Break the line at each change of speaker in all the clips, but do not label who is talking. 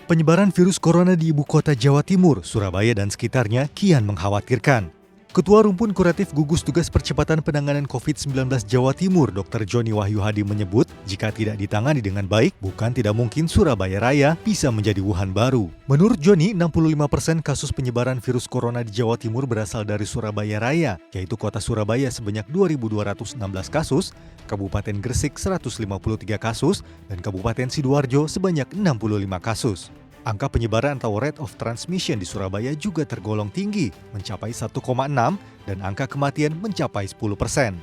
Penyebaran virus corona di ibu kota Jawa Timur, Surabaya dan sekitarnya kian mengkhawatirkan. Ketua Rumpun Kuratif Gugus Tugas Percepatan Penanganan COVID-19 Jawa Timur, Dr. Joni Wahyu Hadi menyebut, jika tidak ditangani dengan baik, bukan tidak mungkin Surabaya Raya bisa menjadi Wuhan baru. Menurut Joni, 65% kasus penyebaran virus corona di Jawa Timur berasal dari Surabaya Raya, yaitu kota Surabaya sebanyak 2.216 kasus, Kabupaten Gresik 153 kasus, dan Kabupaten Sidoarjo sebanyak 65 kasus. Angka penyebaran atau rate of transmission di Surabaya juga tergolong tinggi, mencapai 1,6 dan angka kematian mencapai 10%.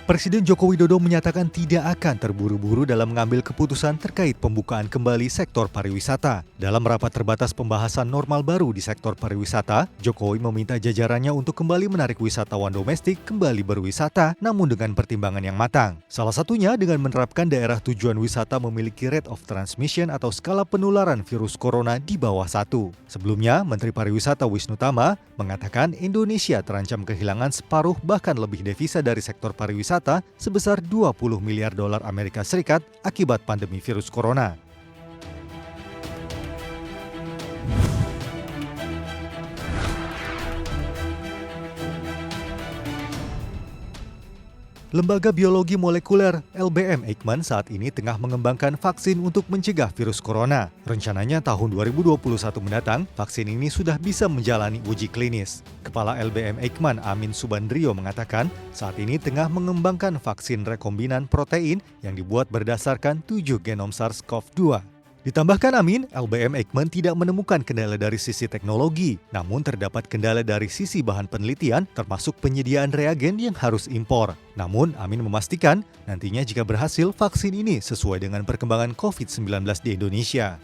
Presiden Joko Widodo menyatakan tidak akan terburu-buru dalam mengambil keputusan terkait pembukaan kembali sektor pariwisata. Dalam rapat terbatas pembahasan normal baru di sektor pariwisata, Jokowi meminta jajarannya untuk kembali menarik wisatawan domestik kembali berwisata, namun dengan pertimbangan yang matang. Salah satunya dengan menerapkan daerah tujuan wisata memiliki rate of transmission atau skala penularan virus corona di bawah 1. Sebelumnya, Menteri Pariwisata Wisnu Tama mengatakan Indonesia terancam kehilangan separuh bahkan lebih devisa dari sektor pariwisata sebesar 20 miliar dolar Amerika Serikat akibat pandemi virus corona. Lembaga Biologi Molekuler LBM Eijkman saat ini tengah mengembangkan vaksin untuk mencegah virus corona. Rencananya tahun 2021 mendatang, vaksin ini sudah bisa menjalani uji klinis. Kepala LBM Eijkman Amin Subandrio mengatakan, saat ini tengah mengembangkan vaksin rekombinan protein yang dibuat berdasarkan 7 genom SARS-CoV-2. Ditambahkan Amin, LBM Eijkman tidak menemukan kendala dari sisi teknologi, namun terdapat kendala dari sisi bahan penelitian termasuk penyediaan reagen yang harus impor. Namun, Amin memastikan nantinya jika berhasil, vaksin ini sesuai dengan perkembangan COVID-19 di Indonesia.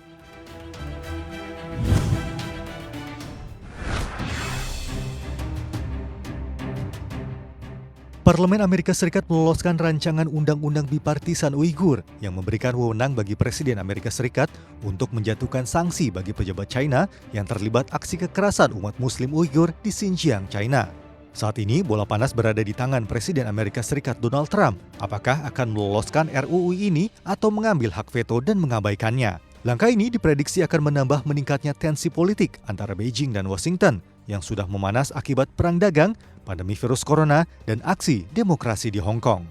Parlemen Amerika Serikat meloloskan rancangan undang-undang bipartisan Uighur yang memberikan wewenang bagi Presiden Amerika Serikat untuk menjatuhkan sanksi bagi pejabat China yang terlibat aksi kekerasan umat Muslim Uighur di Xinjiang, China. Saat ini, bola panas berada di tangan Presiden Amerika Serikat Donald Trump. Apakah akan meloloskan RUU ini atau mengambil hak veto dan mengabaikannya? Langkah ini diprediksi akan menambah meningkatnya tensi politik antara Beijing dan Washington yang sudah memanas akibat perang dagang, pandemi virus corona, dan aksi demokrasi di Hong Kong.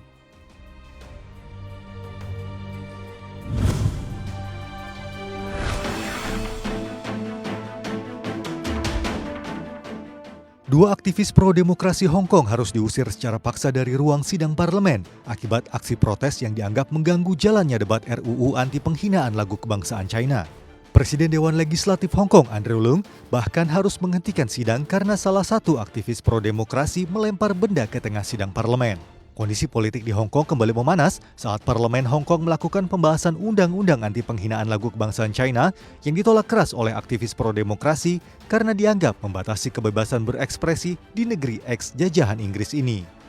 Dua aktivis pro-demokrasi Hong Kong harus diusir secara paksa dari ruang sidang parlemen akibat aksi protes yang dianggap mengganggu jalannya debat RUU anti penghinaan lagu kebangsaan China. Presiden Dewan Legislatif Hong Kong, Andrew Leung, bahkan harus menghentikan sidang karena salah satu aktivis pro-demokrasi melempar benda ke tengah sidang parlemen. Kondisi politik di Hong Kong kembali memanas saat parlemen Hong Kong melakukan pembahasan undang-undang anti penghinaan lagu kebangsaan China yang ditolak keras oleh aktivis pro-demokrasi karena dianggap membatasi kebebasan berekspresi di negeri eks jajahan Inggris ini.